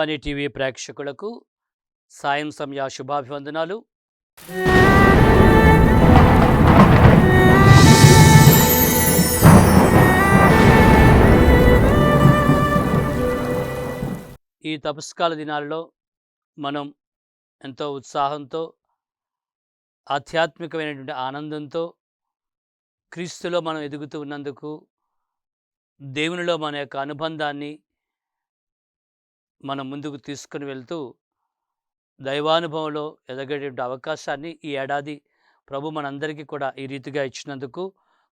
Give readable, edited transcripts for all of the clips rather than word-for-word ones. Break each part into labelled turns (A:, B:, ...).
A: ప్రజావాణి TV ప్రేక్షకులకు సాయం సమయ శుభాభివందనాలు. ఈ తపస్కాల దినాల్లో మనం ఎంతో ఉత్సాహంతో, ఆధ్యాత్మికమైనటువంటి ఆనందంతో క్రీస్తులో మనం ఎదుగుతూ ఉన్నందుకు, దేవునిలో మన యొక్క అనుబంధాన్ని మనం ముందుకు తీసుకుని వెళ్తూ దైవానుభవంలో ఎదగేటువంటి అవకాశాన్ని ఈ ఏడాది ప్రభు మనందరికీ కూడా ఈ రీతిగా ఇచ్చినందుకు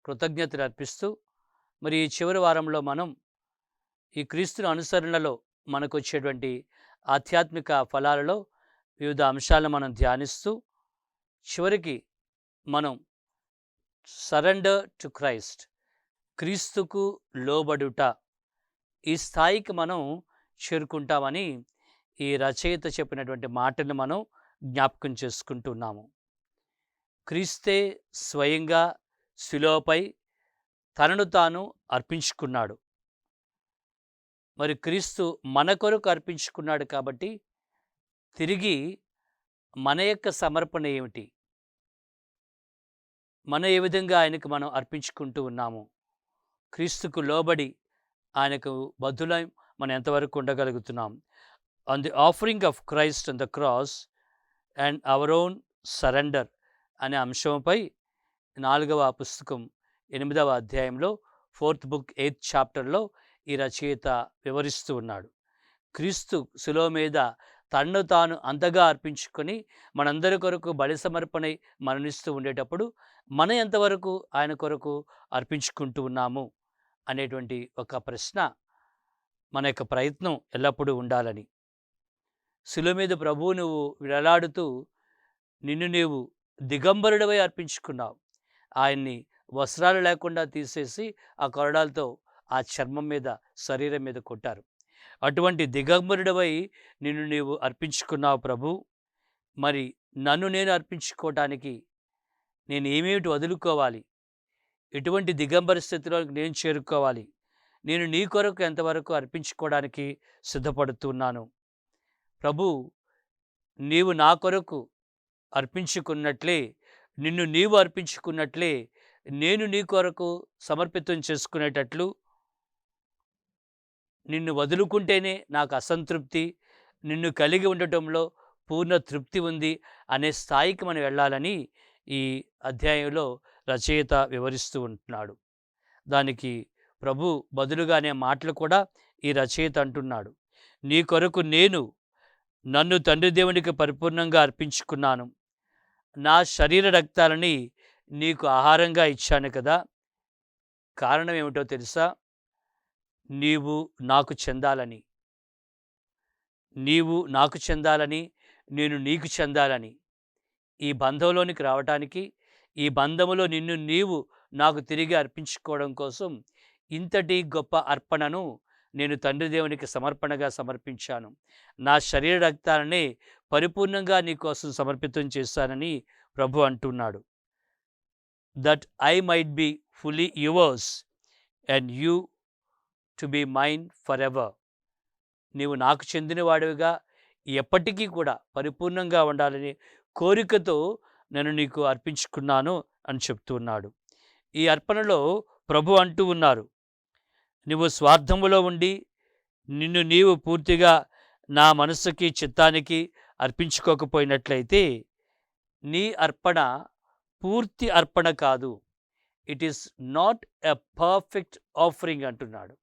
A: కృతజ్ఞతలు అర్పిస్తూ, మరి ఈ చివరి వారంలో మనం ఈ క్రీస్తుని అనుసరణలో మనకు వచ్చేటువంటి ఆధ్యాత్మిక ఫలాలలో వివిధ అంశాలను మనం ధ్యానిస్తూ, చివరికి మనం సరెండర్ టు క్రైస్ట్, క్రీస్తుకు లోబడుట, ఈ స్థాయికి మనం చేరుకుంటామని ఈ రచయిత చెప్పినటువంటి మాటను మనం జ్ఞాపకం చేసుకుంటున్నాము. క్రీస్తే స్వయంగా శిలువపై తనను తాను అర్పించుకున్నాడు. మరి క్రీస్తు మన కొరకు అర్పించుకున్నాడు కాబట్టి తిరిగి మన యొక్క సమర్పణ ఏమిటి, మన ఏ విధంగా ఆయనకు మనం అర్పించుకుంటూ ఉన్నాము, క్రీస్తుకు లోబడి ఆయనకు బద్ధులై మనం ఎంతవరకు ఉండగలుగుతున్నాం. On the offering of Christ on the cross and our own surrender అనే అంశంపై 4వ పుస్తకం 8వ అధ్యాయంలో 4th book 8th chapterలో ఈ రచయిత వివరిస్తూ ఉన్నాడు. క్రీస్తు శిలువ మీద తన్ను తాను అంతగా అర్పించుకొని మనందరి కొరకు బలి సమర్పణై మరణిస్తూ ఉండేటప్పుడు మనం ఎంతవరకు ఆయన కొరకు అర్పించుకుంటూ ఉన్నాము అనేటువంటి ఒక ప్రశ్న, మన యొక్క ప్రయత్నం ఎల్లప్పుడూ ఉండాలని. శిలువ మీద ప్రభువు నువ్వు వేలాడుతూ నిన్ను నీవు దిగంబరుడివై అర్పించుకున్నావు. ఆయన్ని వస్త్రాలు లేకుండా తీసేసి ఆ కొరడాలతో ఆ చర్మం మీద, శరీరం మీద కొట్టారు. అటువంటి దిగంబరుడివై నిన్ను నీవు అర్పించుకున్నావు ప్రభు. మరి నన్ను నేను అర్పించుకోవటానికి నేను ఏమేమిటి వదులుకోవాలి, ఎటువంటి దిగంబర స్థితిలోకి నేను చేరుకోవాలి, నేను నీ కొరకు ఎంతవరకు అర్పించుకోవడానికి సిద్ధపడుతున్నాను. ప్రభు, నీవు నా కొరకు అర్పించుకున్నట్లే, నిన్ను నీవు అర్పించుకున్నట్లే నేను నీ కొరకు సమర్పితం చేసుకునేటట్లు, నిన్ను వదులుకుంటేనే నాకు అసంతృప్తి, నిన్ను కలిగి ఉండటంలో పూర్ణ తృప్తి ఉంది అనే స్థాయికి మనం వెళ్ళాలని ఈ అధ్యాయంలో రచయిత వివరిస్తూ ఉంటున్నాడు. దానికి ప్రభు బదులుగానే మాటలు కూడా ఈ రచయిత అంటున్నాడు. నీ కొరకు నేను నన్ను తండ్రి దేవునికి పరిపూర్ణంగా అర్పించుకున్నాను. నా శరీర రక్తాలని నీకు ఆహారంగా ఇచ్చాను కదా. కారణం ఏమిటో తెలుసా? నీవు నాకు చెందాలని, నీవు నాకు చెందాలని, నేను నీకు చెందాలని. ఈ బంధంలోనికి రావటానికి, ఈ బంధములో నిన్ను నీవు నాకు తిరిగి అర్పించుకోవడం కోసం ఇంతటి గొప్ప అర్పణను నేను తండ్రి దేవునికి సమర్పణగా సమర్పించాను. నా శరీర రక్తాలనే పరిపూర్ణంగా నీ కోసం సమర్పితం చేశానని ప్రభు అంటున్నాడు. That I might be fully yours and you to be mine forever. నీవు నాకు చెందినవాడివిగా ఎప్పటికీ కూడా పరిపూర్ణంగా ఉండాలని కోరికతో నేను నీకు అర్పించుకున్నాను అని చెప్తున్నాడు. ఈ అర్పణలో ప్రభు అంటూ ఉన్నారు, నువ్వు స్వార్థములో ఉండి నిన్ను నీవు పూర్తిగా నా మనస్సుకి, చిత్తానికి అర్పించుకోకపోయినట్లయితే నీ అర్పణ పూర్తి అర్పణ కాదు. It is not a perfect offering అంటున్నాడు.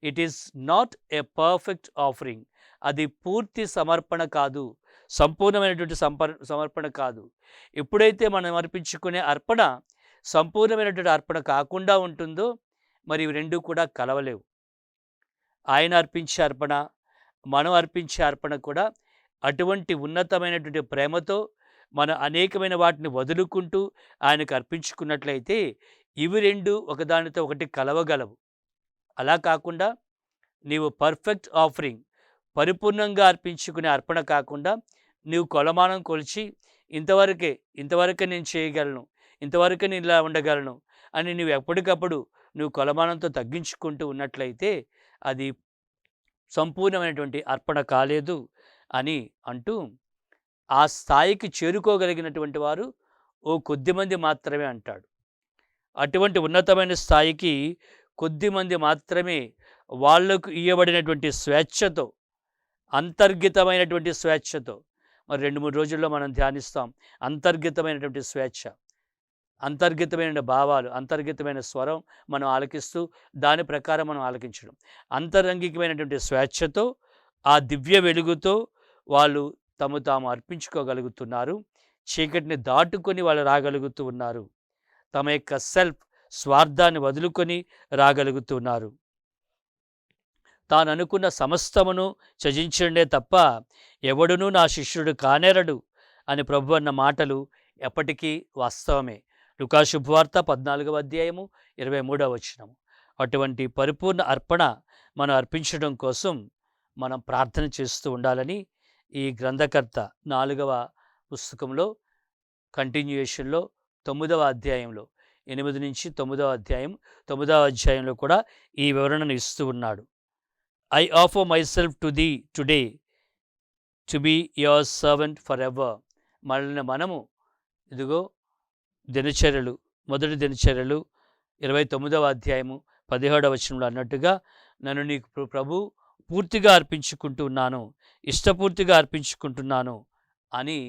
A: It is not a perfect offering. అది పూర్తి సమర్పణ కాదు, సంపూర్ణమైనటువంటి సమర్పణ కాదు. ఎప్పుడైతే మనం అర్పించుకునే అర్పణ సంపూర్ణమైనటువంటి అర్పణ కాకుండా ఉంటుందో, మరి ఇవి రెండు కూడా కలవలేవు. ఆయన అర్పించే అర్పణ, మనం అర్పించే అర్పణ కూడా అటువంటి ఉన్నతమైనటువంటి ప్రేమతో మన అనేకమైన వాటిని వదులుకుంటూ ఆయనకు అర్పించుకున్నట్లయితే ఇవి రెండు ఒకదానితో ఒకటి కలవగలవు. అలా కాకుండా నీవు పర్ఫెక్ట్ ఆఫరింగ్, పరిపూర్ణంగా అర్పించుకునే అర్పణ కాకుండా నీవు కొలమానం కొలిచి ఇంతవరకే నేను చేయగలను, ఇంతవరకే నేను ఇలా ఉండగలను అని నువ్వు ఎప్పటికప్పుడు నువ్వు కొలమానంతో తగ్గించుకుంటూ ఉన్నట్లయితే అది సంపూర్ణమైనటువంటి అర్పణ కాలేదు అని అంటూ, ఆ స్థాయికి చేరుకోగలిగినటువంటి వారు ఓ కొద్దిమంది మాత్రమే అంటాడు. అటువంటి ఉన్నతమైన స్థాయికి కొద్దిమంది మాత్రమే వాళ్లకు ఇయ్యబడినటువంటి స్వేచ్ఛతో, అంతర్గతమైనటువంటి స్వేచ్ఛతో, మరి 2-3 రోజుల్లో మనం ధ్యానిస్తాం. అంతర్గతమైనటువంటి స్వేచ్ఛ, అంతర్గతమైన భావాలు, అంతర్గతమైన స్వరం మనం ఆలకిస్తూ దాని ప్రకారం మనం ఆలకించడం. అంతరంగికమైనటువంటి స్వేచ్ఛతో, ఆ దివ్య వెలుగుతో వాళ్ళు తాము అర్పించుకోగలుగుతున్నారు. చీకటిని దాటుకొని వాళ్ళు రాగలుగుతూ ఉన్నారు. తమ యొక్క స్వార్థాన్ని వదులుకొని రాగలుగుతున్నారు. తాను అనుకున్న సమస్తమును త్యజించండే తప్ప ఎవడునూ నా శిష్యుడు కానేరడు అని ప్రభు అన్న మాటలు ఎప్పటికీ వాస్తవమే. లూకా శుభవార్త 14వ అధ్యాయము 23వ వచనము. అటువంటి పరిపూర్ణ అర్పణ మనం అర్పించడం కోసం మనం ప్రార్థన చేస్తూ ఉండాలని ఈ గ్రంథకర్త 4వ పుస్తకంలో కంటిన్యూయేషన్లో 9వ అధ్యాయంలో 8 నుంచి 9వ అధ్యాయం 9వ అధ్యాయంలో కూడా ఈ వివరణను ఇస్తూ ఉన్నాడు. I offer myself to thee today to be your servant forever. మనల్ని మనము ఇదిగో దినచర్యలు, మొదటి దినచర్యలు 29వ అధ్యాయము 17వ వచనంలో అన్నట్టుగా, నన్ను నీకు ప్రభు పూర్తిగా అర్పించుకుంటున్నాను, ఇష్టపూర్తిగా అర్పించుకుంటున్నాను అని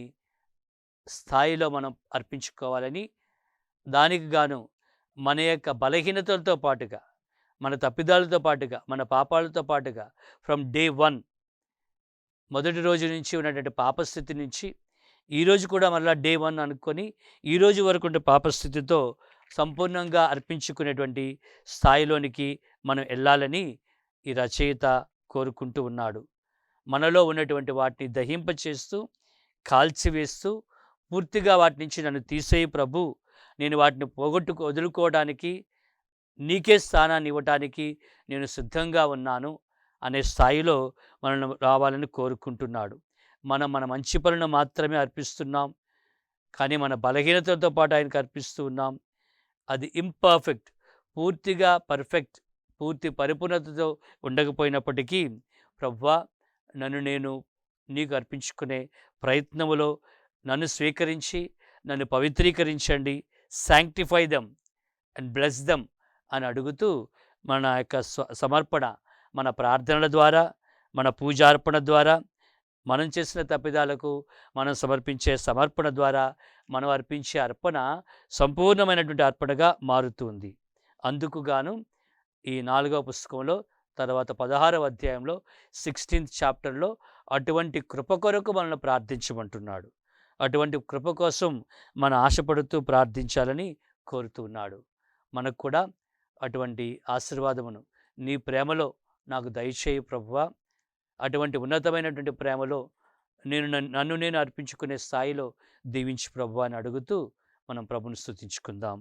A: స్థాయిలో మనం అర్పించుకోవాలని, దానికి గాను మన యొక్క బలహీనతలతో పాటుగా, మన తప్పిదాలతో పాటుగా, మన పాపాలతో పాటుగా ఫ్రమ్ డే 1 మొదటి రోజు నుంచి ఉన్నటువంటి పాపస్థితి నుంచి ఈరోజు కూడా మళ్ళీ డే 1 అనుకొని ఈరోజు వరకు ఉండే పాపస్థితితో సంపూర్ణంగా అర్పించుకునేటువంటి స్థాయిలోనికి మనం వెళ్ళాలని ఈ రచయిత కోరుకుంటూ ఉన్నాడు. మనలో ఉన్నటువంటి వాటిని దహింపచేస్తూ, కాల్చివేస్తూ, పూర్తిగా వాటి నుంచి నన్ను తీసేయి ప్రభు, నేను వాటిని వదులుకోవడానికి, నీకే స్థానాన్ని ఇవ్వటానికి నేను సిద్ధంగా ఉన్నాను అనే స్థాయిలో మనల్ని రావాలని కోరుకుంటున్నాడు. మనం మన మంచి పనులను మాత్రమే అర్పిస్తున్నాం, కానీ మన బలహీనతలతో పాటు ఆయనకు అర్పిస్తూ ఉన్నాం. అది ఇంపర్ఫెక్ట్, పూర్తిగా పర్ఫెక్ట్, పూర్తి పరిపూర్ణతతో ఉండకపోయినప్పటికీ, ప్రభువా నన్ను నేను నీకు అర్పించుకునే ప్రయత్నములో నన్ను స్వీకరించి నన్ను పవిత్రీకరించండి, sanctify them and bless them అని అడుగుతూ మన యొక్క సమర్పణ, మన ప్రార్థనల ద్వారా, మన పూజార్పణ ద్వారా, మనం చేసిన తప్పిదాలకు మనం సమర్పించే సమర్పణ ద్వారా మనం అర్పించే అర్పణ సంపూర్ణమైనటువంటి అర్పణగా మారుతుంది. అందుకు గాను ఈ 4వ పుస్తకంలో తర్వాత 16వ అధ్యాయంలో 16th చాప్టర్లో అటువంటి కృప కొరకు మనల్ని ప్రార్థించమంటున్నాడు. అటువంటి కృప కోసం మనం ఆశపడుతూ ప్రార్థించాలని కోరుతూ ఉన్నాడు. మనకు కూడా అటువంటి ఆశీర్వాదమును నీ ప్రేమలో నాకు దయచేయి ప్రభువా, అటువంటి ఉన్నతమైనటువంటి ప్రేమలో నన్ను నేను అర్పించుకునే స్థాయిలో దీవించి ప్రభువా అని అడుగుతూ మనం ప్రభుని స్తుతించుకుందాం.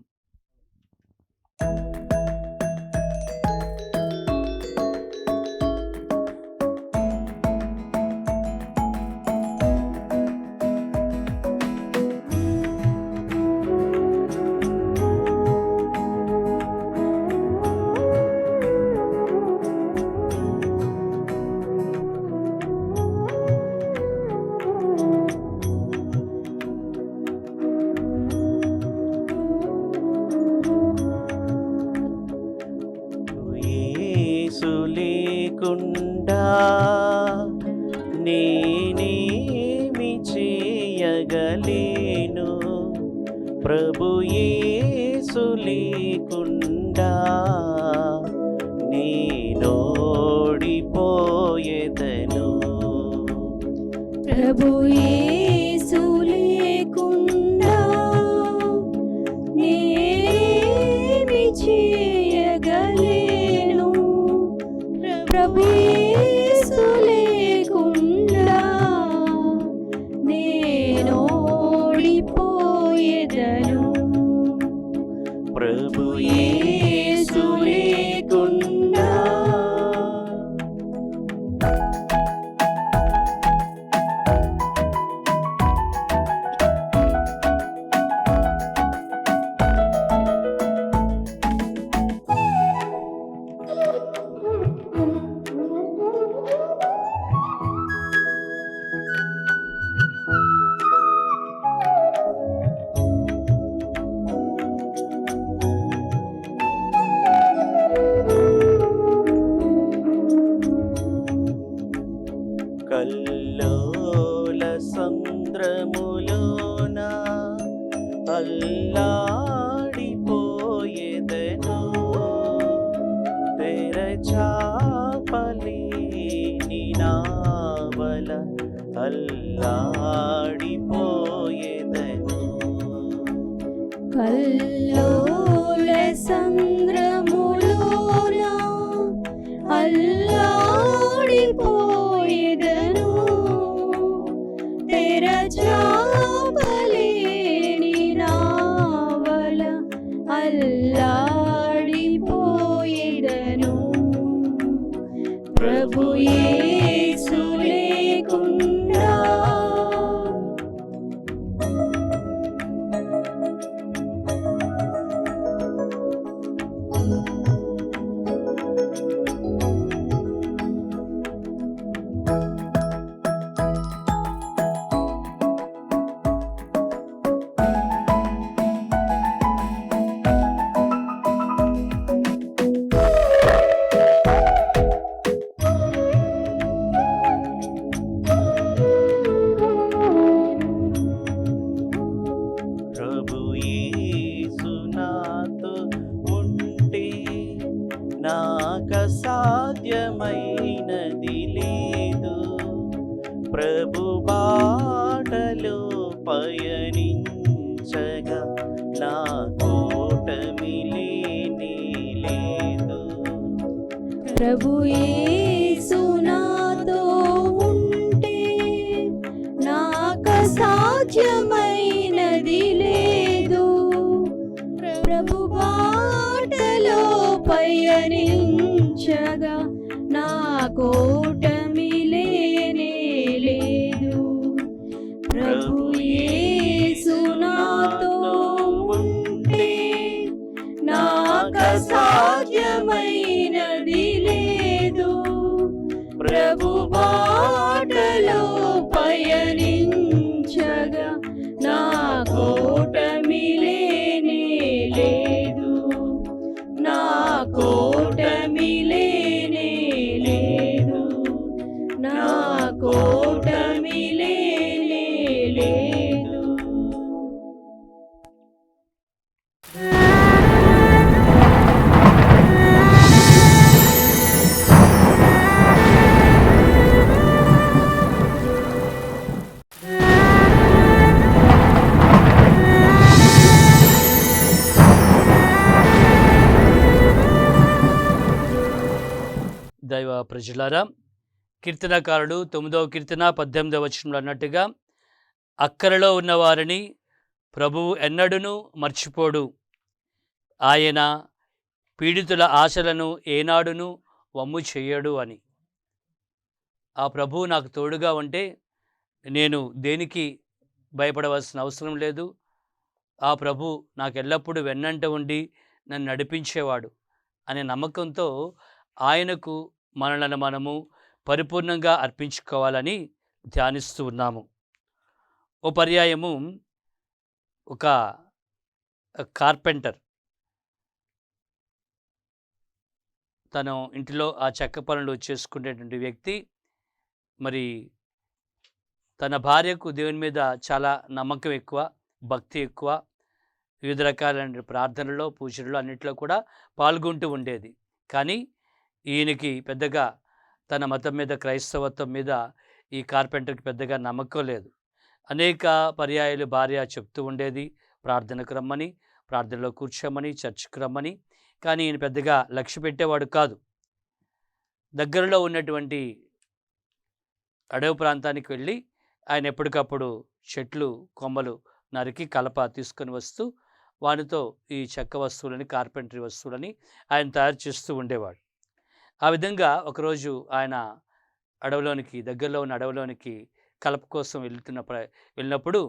B: లేకుండా నేనేమి చేయగలేను, ప్రభు యేసు లేకుండా నేనోడిపోయేదను.
C: ప్రభు యేసు లేకుండా నేనేమి చేయగలేను, ప్రభు యేసు లేకుండా నేనోడిపోయేదను.
B: ప్రభు యేసు లేకుండా అల్లాడిపోయేదను తెరచాపలేని నావల అల్లాడిపోయేదను
C: కల్లోల సంద్రములోన అల్లాడిపోయేదను తెరచాపలేని నావల అల్లాడిపోయేదను ప్రభు యేసు లేకుండా
B: ప్రభు యేసు నాతో ఉంటే నాకసాధ్యమైనది లేదు ప్రభు బాటలో పయనించగా నా కోటమి లేనే లేదు
C: ప్రభు యేసు నాతో ఉంటే నాకసాధ్యమైనది లేదు ప్రభు బాటలో పయనించగా నా కోటమి లేనే లేదు ప్రభు యేసు నాతో ఉంటే నాకసాధ్యమైనది లేదు ప్రభు బాటలో పయనించగా నా కోటమి లేనే లేదు నా కోటమి లేనే లేదు నా కోటమి లేనే లేదు
A: దైవ ప్రజలారా, కీర్తనకారుడు 9వ కీర్తన 18వ వచనంలో అన్నట్టుగా అక్కరలో ఉన్నవారిని ప్రభువు ఎన్నడూను మర్చిపోడు. ఆయన పీడితుల ఆశలను ఏనాడును వమ్ము చెయ్యడు అని. ఆ ప్రభువు నాకు తోడుగా ఉంటే నేను దేనికి భయపడవలసిన అవసరం లేదు. ఆ ప్రభు నాకు ఎల్లప్పుడూ వెన్నంట ఉండి నన్ను నడిపించేవాడు అనే నమ్మకంతో ఆయనకు మనలను మనము పరిపూర్ణంగా అర్పించుకోవాలని ధ్యానిస్తూ ఉన్నాము. ఓ పర్యాయము ఒక కార్పెంటర్ తన ఇంటిలో ఆ చెక్క పనులు చేసుకునేటువంటి వ్యక్తి మరి తన భార్యకు దేవుని మీద చాలా నమ్మకం ఎక్కువ, భక్తి ఎక్కువ, వివిధ రకాలైన ప్రార్థనలో పూజల్లో అన్నింటిలో కూడా పాల్గొంటూ ఉండేది. కానీ ఈయనకి పెద్దగా తన మతం మీద, క్రైస్తవత్వం మీద ఈ కార్పెంటర్కి పెద్దగా నమ్మకం లేదు. అనేక పర్యాయాలు భార్య చెప్తూ ఉండేది ప్రార్థనకు రమ్మని, ప్రార్థనలో కూర్చోమని, చర్చికి రమ్మని. కానీ ఈయన పెద్దగా లక్ష్య పెట్టేవాడు కాదు. దగ్గరలో ఉన్నటువంటి అడవి ప్రాంతానికి వెళ్ళి ఆయన ఎప్పటికప్పుడు చెట్లు కొమ్మలు నరికి కలప తీసుకొని వస్తూ వాటితో ఈ చెక్క వస్తువులని, కార్పెంటరీ వస్తువులని ఆయన తయారు చేస్తూ ఉండేవాడు. ఆ విధంగా ఒకరోజు ఆయన దగ్గరలో ఉన్న అడవిలోనికి కలప కోసం వెళ్ళినప్పుడు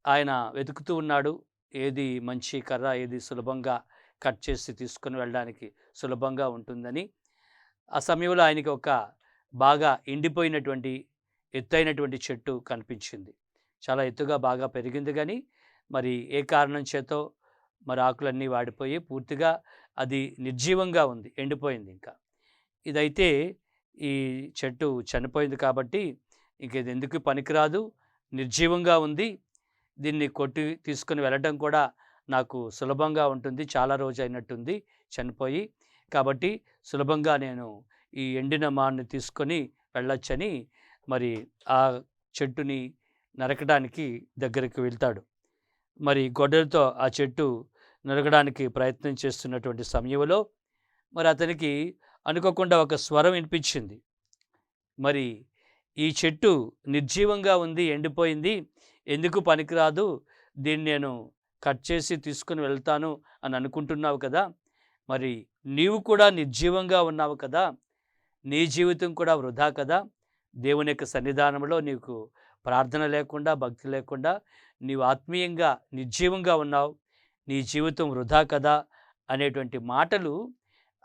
A: ఆయన వెతుకుతూ ఉన్నాడు. ఏది మంచి కర్ర, ఏది సులభంగా కట్ చేసి తీసుకొని వెళ్ళడానికి సులభంగా ఉంటుందని. ఆ సమయంలో ఆయనకి ఒక బాగా ఎండిపోయినటువంటి ఎత్తైనటువంటి చెట్టు కనిపించింది. చాలా ఎత్తుగా బాగా పెరిగింది, కానీ మరి ఏ కారణం చేతో మరి ఆకులన్నీ వాడిపోయి పూర్తిగా అది నిర్జీవంగా ఉంది, ఎండిపోయింది. ఇంకా ఇదైతే ఈ చెట్టు చనిపోయింది కాబట్టి ఇంక ఇది ఎందుకు పనికిరాదు, నిర్జీవంగా ఉంది, దీన్ని కొట్టి తీసుకొని వెళ్ళటం కూడా నాకు సులభంగా ఉంటుంది. చాలా రోజు అయినట్టుంది చనిపోయి. కాబట్టి సులభంగా నేను ఈ ఎండిన మాన్ని తీసుకొని వెళ్ళొచ్చని మరి ఆ చెట్టుని నరకడానికి దగ్గరికి వెళ్తాడు. మరి గొడ్డలితో ఆ చెట్టు నరకడానికి ప్రయత్నం చేస్తున్నటువంటి సమయంలో మరి అతనికి అనుకోకుండా ఒక స్వరం వినిపించింది. మరి ఈ చెట్టు నిర్జీవంగా ఉంది, ఎండిపోయింది, ఎందుకు పనికిరాదు, దీన్ని నేను కట్ చేసి తీసుకుని వెళ్తాను అని అనుకుంటున్నావు కదా, మరి నీవు కూడా నిర్జీవంగా ఉన్నావు కదా, నీ జీవితం కూడా వృధా కదా, దేవుని యొక్క సన్నిధానంలో నీకు ప్రార్థన లేకుండా, భక్తి లేకుండా నీవు ఆత్మీయంగా నిర్జీవంగా ఉన్నావు, నీ జీవితం వృధా కదా అనేటువంటి మాటలు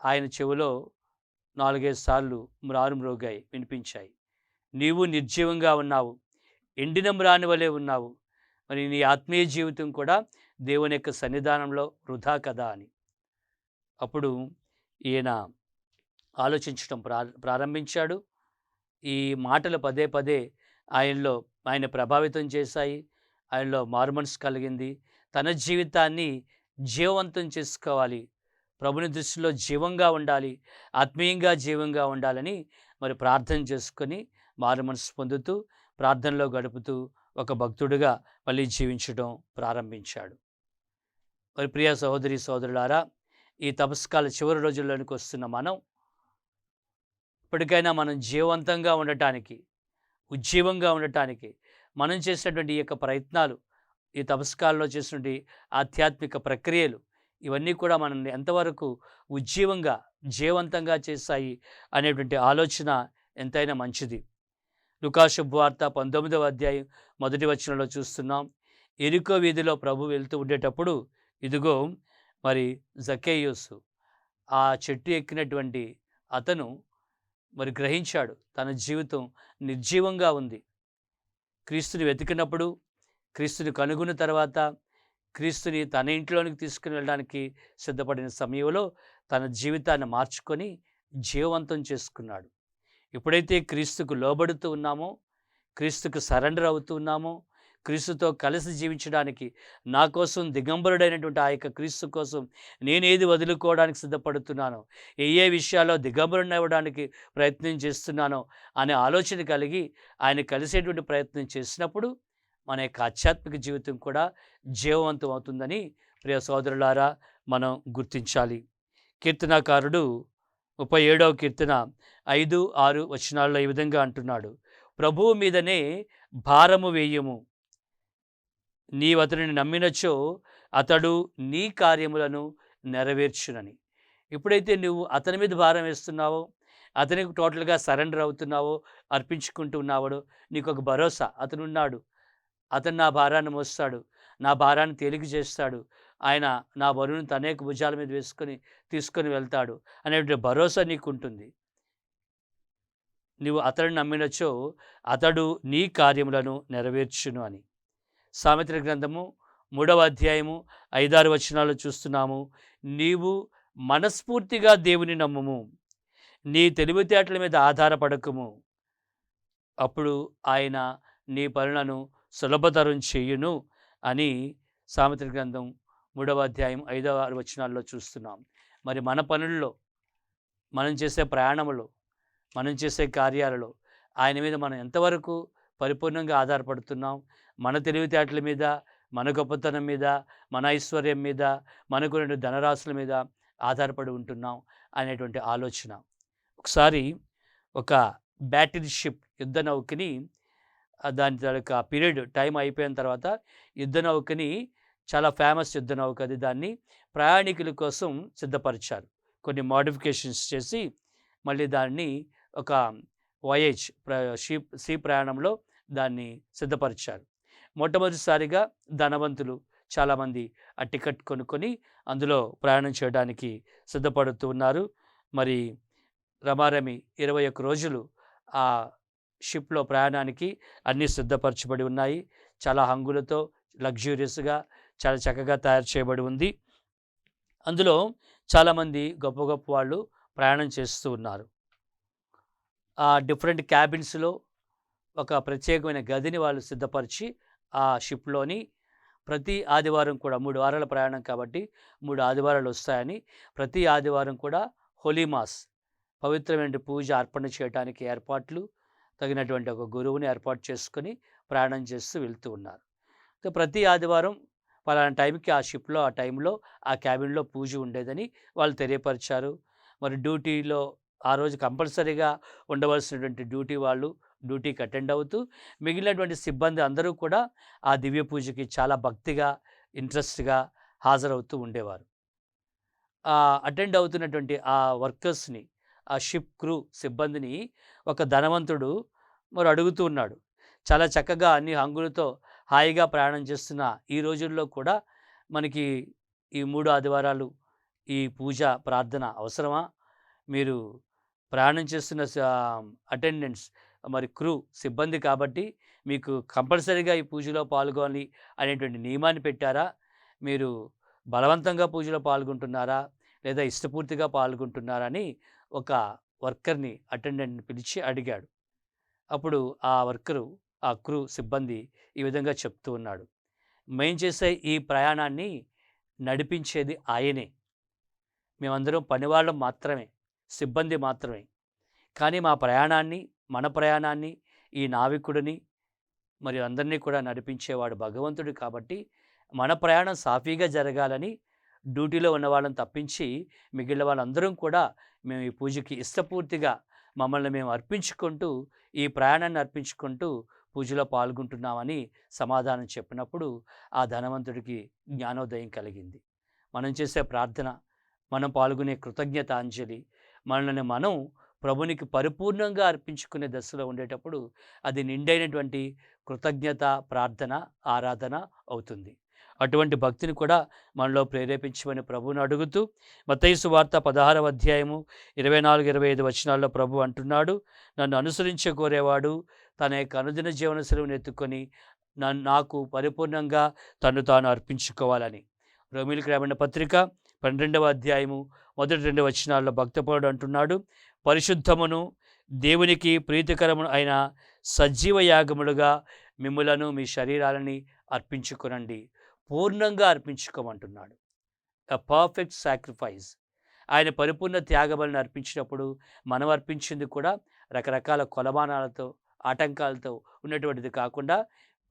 A: ఆయన చెవిలో 4-5 సార్లు మ్రోగాయి, వినిపించాయి. నీవు నిర్జీవంగా ఉన్నావు, ఎండిన మ్రాని వలె ఉన్నావు, మరి నీ ఆత్మీయ జీవితం కూడా దేవుని యొక్క సన్నిధానంలో వృధా కదా అని. అప్పుడు ఈయన ఆలోచించడం ప్రారంభించాడు. ఈ మాటలు పదే పదే ఆయన ప్రభావితం చేశాయి. ఆయనలో మారుమనసు కలిగింది. తన జీవితాన్ని జీవవంతం చేసుకోవాలి, ప్రభుని దృష్టిలో జీవంగా ఉండాలి, ఆత్మీయంగా జీవంగా ఉండాలని మరి ప్రార్థన చేసుకొని మారుమనసు పొందుతూ ప్రార్థనలో గడుపుతూ ఒక భక్తుడిగా మళ్ళీ జీవించడం ప్రారంభించాడు. మరి ప్రియ సహోదరి సోదరులారా, ఈ తపస్కాల చివరి రోజుల్లోనికి వస్తున్న మనం ఇప్పటికైనా మనం జీవవంతంగా ఉండటానికి, ఉజ్జీవంగా ఉండటానికి మనం చేసినటువంటి ఈ యొక్క ప్రయత్నాలు, ఈ తపస్కాలలో చేసినటువంటి ఆధ్యాత్మిక ప్రక్రియలు, ఇవన్నీ కూడా మనల్ని ఎంతవరకు ఉజ్జీవంగా జీవవంతంగా చేస్తాయి అనేటువంటి ఆలోచన ఎంతైనా మంచిది. లూకా శుభవార్త 19వ అధ్యాయం 1వ వచనంలో చూస్తున్నాం. యెరికో వీధిలో ప్రభు వెళ్తూ ఉండేటప్పుడు ఇదిగో మరి జక్కేయుసు, ఆ చెట్టు ఎక్కినటువంటి అతను మరి గ్రహించాడు తన జీవితం నిర్జీవంగా ఉంది. క్రీస్తుని వెతికినప్పుడు, క్రీస్తుని కనుగొన్న తర్వాత, క్రీస్తుని తన ఇంట్లోనికి తీసుకుని వెళ్ళడానికి సిద్ధపడిన సమయంలో తన జీవితాన్ని మార్చుకొని జీవవంతం చేసుకున్నాడు. ఎప్పుడైతే క్రీస్తుకు లోబడుతూ ఉన్నామో, క్రీస్తుకు సరెండర్ అవుతూ ఉన్నామో, క్రీస్తుతో కలిసి జీవించడానికి, నా కోసం దిగంబరుడైనటువంటి ఆ యొక్క క్రీస్తు కోసం నేనేది వదులుకోవడానికి సిద్ధపడుతున్నానో, ఏ విషయాల్లో దిగంబరుని అవ్వడానికి ప్రయత్నం చేస్తున్నానో అనే ఆలోచన కలిగి ఆయన కలిసేటువంటి ప్రయత్నం చేసినప్పుడు మన యొక్క ఆధ్యాత్మిక జీవితం కూడా జీవవంతం అవుతుందని ప్రియ సోదరులారా మనం గుర్తించాలి. కీర్తనాకారుడు 37వ కీర్తన 5-6 వచనాల్లో ఈ విధంగా అంటున్నాడు. ప్రభువు మీదనే భారము వేయుము, నీవతనిని నమ్మినచో అతడు నీ కార్యములను నెరవేర్చునని. ఎప్పుడైతే నువ్వు అతని మీద భారం వేస్తున్నావో, అతనికి టోటల్గా సరెండర్ అవుతున్నావో, అర్పించుకుంటున్నావో, నీకు ఒక భరోసా, అతను ఉన్నాడు, అతను నా భారాన్ని మోస్తాడు, నా భారాన్ని తేలిక చేస్తాడు, ఆయన నా బరువును తనేక భుజాల మీద వేసుకొని తీసుకొని వెళ్తాడు అనేటువంటి భరోసా నీకు ఉంటుంది. నువ్వు అతడిని నమ్మినచో అతడు నీ కార్యములను నెరవేర్చును అని. సామెతల గ్రంథము 3వ అధ్యాయము 5-6 వచనాలు చూస్తున్నాము. నీవు మనస్ఫూర్తిగా దేవుని నమ్ముము, నీ తెలివితేటల మీద ఆధారపడకుము, అప్పుడు ఆయన నీ పనులను సులభతరం చెయ్యును అని సామెతల గ్రంథం 3వ అధ్యాయం 5-6 వచనాల్లో చూస్తున్నాం. మరి మన పనుల్లో, మనం చేసే ప్రయాణంలో, మనం చేసే కార్యాలలో ఆయన మీద మనం ఎంతవరకు పరిపూర్ణంగా ఆధారపడుతున్నాం? మన తెలివితేటల మీద, మన గొప్పతనం మీద, మన ఐశ్వర్యం మీద, మనకు రెండు ధనరాశుల మీద ఆధారపడి ఉంటున్నాం అనేటువంటి ఆలోచన. ఒకసారి ఒక బ్యాటిల్ షిప్, యుద్ధ నౌకని, దాని యొక్క పీరియడ్ టైం అయిపోయిన తర్వాత యుద్ధ నౌకని, చాలా ఫేమస్ యుద్ధ నౌక అది, దాన్ని ప్రయాణికుల కోసం సిద్ధపరిచారు. కొన్ని మోడిఫికేషన్స్ చేసి మళ్ళీ దాన్ని ఒక వాయేజ్ సీ ప్రయాణంలో దాన్ని సిద్ధపరిచారు. మొట్టమొదటిసారిగా ధనవంతులు చాలామంది ఆ టికెట్ కొనుక్కొని అందులో ప్రయాణం చేయడానికి సిద్ధపడుతూ ఉన్నారు. మరి రమారమి 21 రోజులు ఆ షిప్లో ప్రయాణానికి అన్నీ సిద్ధపరచబడి ఉన్నాయి. చాలా హంగులతో లగ్జూరియస్గా చాలా చక్కగా తయారు చేయబడి ఉంది. అందులో చాలామంది గొప్ప గొప్ప వాళ్ళు ప్రయాణం చేస్తూ ఉన్నారు. ఆ డిఫరెంట్ క్యాబిన్స్లో ఒక ప్రత్యేకమైన గదిని వాళ్ళు సిద్ధపరిచి ఆ షిప్లోని ప్రతి ఆదివారం కూడా 3 వారాల ప్రయాణం కాబట్టి 3 ఆదివారాలు వస్తాయని ప్రతి ఆదివారం కూడా హోలీ మాస్ పవిత్రమైన పూజ అర్పణ చేయడానికి ఏర్పాట్లు, తగినటువంటి ఒక గురువుని ఏర్పాటు చేసుకొని ప్రయాణం చేస్తూ వెళ్తూ ఉన్నారు. సో ప్రతి ఆదివారం పలానా టైంకి ఆ షిప్లో ఆ టైంలో ఆ క్యాబిన్లో పూజ ఉండేదని వాళ్ళు తెలియపరిచారు. మరి డ్యూటీలో ఆ రోజు కంపల్సరీగా ఉండవలసినటువంటి డ్యూటీ వాళ్ళు డ్యూటీకి అటెండ్ అవుతూ, మిగిలినటువంటి సిబ్బంది అందరూ కూడా ఆ దివ్య పూజకి చాలా భక్తిగా, ఇంట్రెస్ట్గా హాజరవుతూ ఉండేవారు. అటెండ్ అవుతున్నటువంటి ఆ వర్కర్స్ని, ఆ షిప్ క్రూ సిబ్బందిని ఒక ధనవంతుడు మరి అడుగుతూ ఉన్నాడు. చాలా చక్కగా అన్ని హంగులతో హాయిగా ప్రయాణం చేస్తున్న ఈ రోజుల్లో కూడా మనకి ఈ 3 ఆదివారాలు ఈ పూజ ప్రార్థన అవసరమా? మీరు ప్రయాణం చేస్తున్న అటెండెంట్స్ మరి క్రూ సిబ్బంది కాబట్టి మీకు కంపల్సరీగా ఈ పూజలో పాల్గొనాలి అనేటువంటి నియమాన్ని పెట్టారా? మీరు బలవంతంగా పూజలో పాల్గొంటున్నారా, లేదా ఇష్టపూర్తిగా పాల్గొంటున్నారా అని ఒక వర్కర్ని అటెండెంట్ని పిలిచి అడిగాడు. అప్పుడు ఆ వర్కరు, ఆ క్రూ సిబ్బంది ఈ విధంగా చెప్తూ ఉన్నాడు. మేము చేసే ఈ ప్రయాణాన్ని నడిపించేది ఆయనే. మేమందరం పనివాళ్ళం మాత్రమే, సిబ్బంది మాత్రమే. కానీ మా ప్రయాణాన్ని, మన ప్రయాణాన్ని, ఈ నావికుడిని మరి అందరినీ కూడా నడిపించేవాడు భగవంతుడు కాబట్టి మన ప్రయాణం సాఫీగా జరగాలని డ్యూటీలో ఉన్న వాళ్ళని తప్పించి మిగిలిన వాళ్ళందరం కూడా మేము ఈ పూజకి ఇష్టపూర్తిగా మమ్మల్ని మేము అర్పించుకుంటూ, ఈ ప్రయాణాన్ని అర్పించుకుంటూ పూజలో పాల్గొంటున్నామని సమాధానం చెప్పినప్పుడు ఆ ధనవంతుడికి జ్ఞానోదయం కలిగింది. మనం చేసే ప్రార్థన, మనం పాల్గొనే కృతజ్ఞతాంజలి, మనల్ని మనం ప్రభునికి పరిపూర్ణంగా అర్పించుకునే దశలో ఉండేటప్పుడు అది నిండైనటువంటి కృతజ్ఞత, ప్రార్థన, ఆరాధన అవుతుంది. అటువంటి భక్తిని కూడా మనలో ప్రేరేపించమని ప్రభువుని అడుగుతూ, మత్తయి సువార్త 16వ అధ్యాయము 24-25 వచనాల్లో ప్రభు అంటున్నాడు, నన్ను అనుసరించ కోరేవాడు తన యొక్క అనుదిన జీవన సెలవును ఎత్తుకొని నాకు పరిపూర్ణంగా తను తాను అర్పించుకోవాలని. రోమీయులకు రాయబడిన పత్రిక 12వ అధ్యాయము 1-2 వచనాల్లో భక్తపరుడు అంటున్నాడు, పరిశుద్ధమును దేవునికి ప్రీతికరమును అయిన సజీవ యాగములుగా మిమ్ములను మీ శరీరాలని అర్పించుకొనండి, పూర్ణంగా అర్పించుకోమంటున్నాడు. A perfect sacrifice. ఆయన పరిపూర్ణ త్యాగబలిని అర్పించినప్పుడు మనం అర్పించింది కూడా రకరకాల కొలమానాలతో, ఆటంకాలతో ఉన్నటువంటిది కాకుండా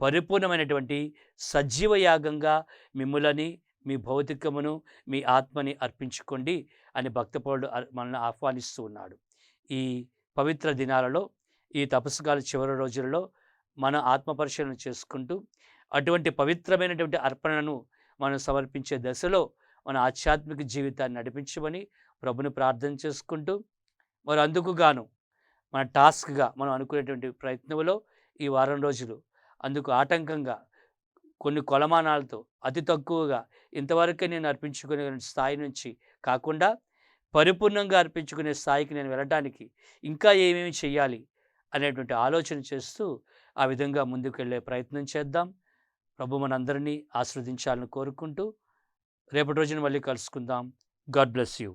A: పరిపూర్ణమైనటువంటి సజీవ యాగంగా మిమ్ములని, మీ భౌతికమును, మీ ఆత్మని అర్పించుకోండి అని భక్తపరుడు మనల్ని ఆహ్వానిస్తూ ఉన్నాడు. ఈ పవిత్ర దినాలలో, ఈ తపస్సుకాల చివరి రోజులలో మన ఆత్మపరిశీలన చేసుకుంటూ అటువంటి పవిత్రమైనటువంటి అర్పణను మనం సమర్పించే దశలో మన ఆధ్యాత్మిక జీవితాన్ని నడిపించమని ప్రభుని ప్రార్థన చేసుకుంటూ, మరి అందుకు గాను మన టాస్క్గా మనం అనుకునేటువంటి ప్రయత్నంలో ఈ వారం రోజులు అందుకు ఆటంకంగా కొన్ని కొలమానాలతో అతి తక్కువగా ఇంతవరకే నేను అర్పించుకునే స్థాయి నుంచి కాకుండా పరిపూర్ణంగా అర్పించుకునే స్థాయికి నేను వెళ్ళడానికి ఇంకా ఏమేమి చేయాలి అనేటువంటి ఆలోచన చేస్తూ ఆ విధంగా ముందుకు వెళ్ళే ప్రయత్నం చేద్దాం. ప్రభు మనందరినీ ఆశీర్వదించాలని కోరుకుంటూ రేపటి రోజున మళ్ళీ కలుసుకుందాం. God bless you.